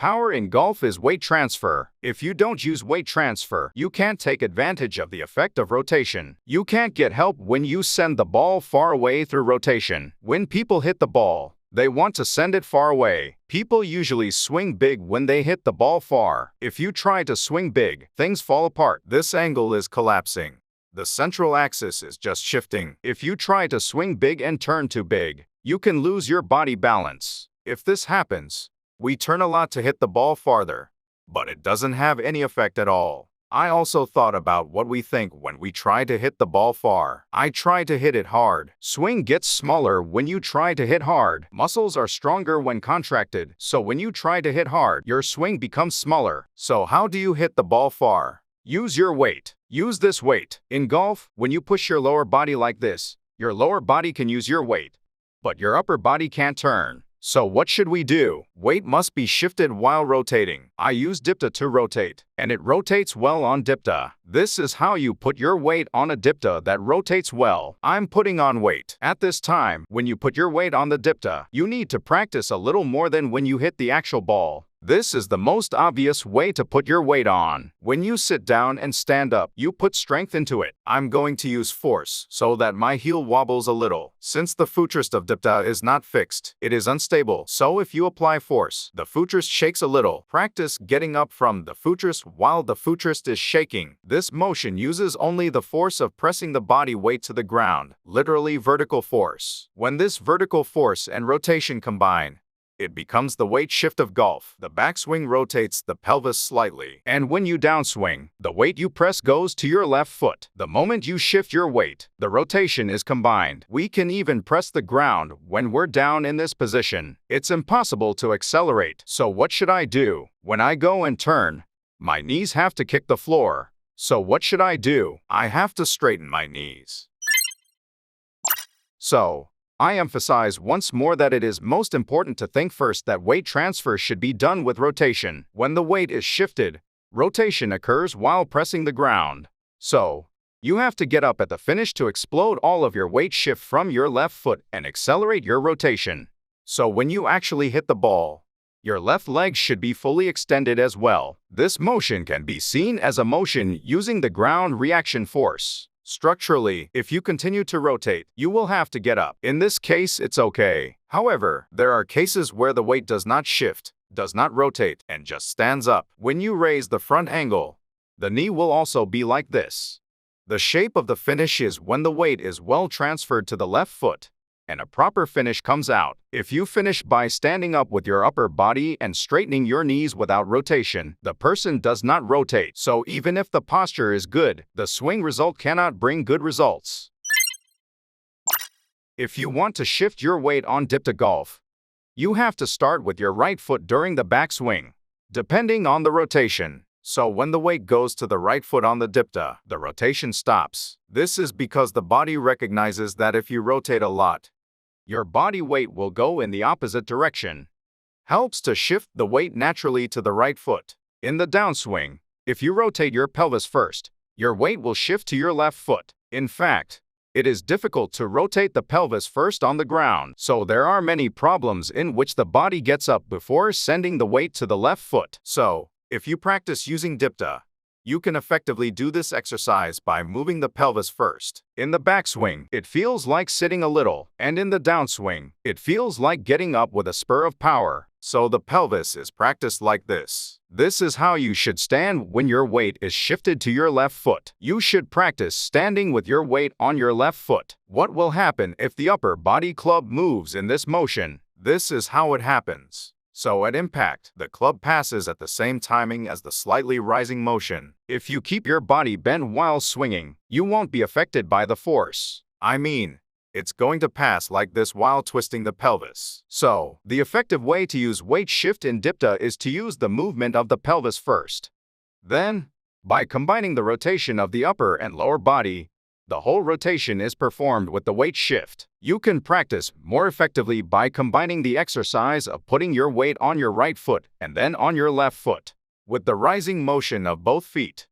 power in golf is weight transfer. If you don't use weight transfer, you can't take advantage of the effect of rotation. You can't get help when you send the ball far away through rotation. When people hit the ball, they want to send it far away. People usually swing big when they hit the ball far. If you try to swing big, things fall apart. This angle is collapsing. The central axis is just shifting. If you try to swing big and turn too big, you can lose your body balance. If this happens, we turn a lot to hit the ball farther, but it doesn't have any effect at all. I also thought about what we think when we try to hit the ball far. I try to hit it hard. Swing gets smaller when you try to hit hard. Muscles are stronger when contracted, so when you try to hit hard, your swing becomes smaller. So how do you hit the ball far? Use your weight. Use this weight. In golf, when you push your lower body like this, your lower body can use your weight, but your upper body can't turn. So what should we do? Weight must be shifted while rotating. I use DIPDA to rotate, and it rotates well on DIPDA. This is how you put your weight on a DIPDA that rotates well. I'm putting on weight. At this time, when you put your weight on the DIPDA, you need to practice a little more than when you hit the actual ball. This is the most obvious way to put your weight on. When you sit down and stand up, you put strength into it. I'm going to use force so that my heel wobbles a little. Since the footrest of DIPDA is not fixed, it is unstable. So if you apply force, the footrest shakes a little. Practice getting up from the footrest while the footrest is shaking. This motion uses only the force of pressing the body weight to the ground, literally vertical force. When this vertical force and rotation combine, it becomes the weight shift of golf. The backswing rotates the pelvis slightly, and when you downswing, the weight you press goes to your left foot. The moment you shift your weight, the rotation is combined. We can even press the ground when we're down in this position. It's impossible to accelerate. So what should I do? When I go and turn, my knees have to kick the floor. So what should I do? I have to straighten my knees. So, I emphasize once more that it is most important to think first that weight transfer should be done with rotation. When the weight is shifted, rotation occurs while pressing the ground. So, you have to get up at the finish to explode all of your weight shift from your left foot and accelerate your rotation. So when you actually hit the ball, your left leg should be fully extended as well. This motion can be seen as a motion using the ground reaction force. Structurally, if you continue to rotate, you will have to get up. In this case, it's okay. However, there are cases where the weight does not shift, does not rotate, and just stands up. When you raise the front angle, the knee will also be like this. The shape of the finish is when the weight is well transferred to the left foot, and a proper finish comes out. If you finish by standing up with your upper body and straightening your knees without rotation, the person does not rotate. So even if the posture is good, the swing result cannot bring good results. If you want to shift your weight on DIPDA golf, you have to start with your right foot during the backswing, depending on the rotation. So when the weight goes to the right foot on the DIPDA, the rotation stops. This is because the body recognizes that if you rotate a lot, your body weight will go in the opposite direction. Helps to shift the weight naturally to the right foot. In the downswing, if you rotate your pelvis first, your weight will shift to your left foot. In fact, it is difficult to rotate the pelvis first on the ground, so there are many problems in which the body gets up before sending the weight to the left foot. So, if you practice using DIPDA, you can effectively do this exercise by moving the pelvis first. In the backswing, it feels like sitting a little, and in the downswing, it feels like getting up with a spur of power. So the pelvis is practiced like this. This is how you should stand when your weight is shifted to your left foot. You should practice standing with your weight on your left foot. What will happen if the upper body club moves in this motion? This is how it happens. So at impact, the club passes at the same timing as the slightly rising motion. If you keep your body bent while swinging, you won't be affected by the force. I mean, it's going to pass like this while twisting the pelvis. So, the effective way to use weight shift in DIPDA is to use the movement of the pelvis first. Then, by combining the rotation of the upper and lower body, the whole rotation is performed with the weight shift. You can practice more effectively by combining the exercise of putting your weight on your right foot and then on your left foot, with the rising motion of both feet.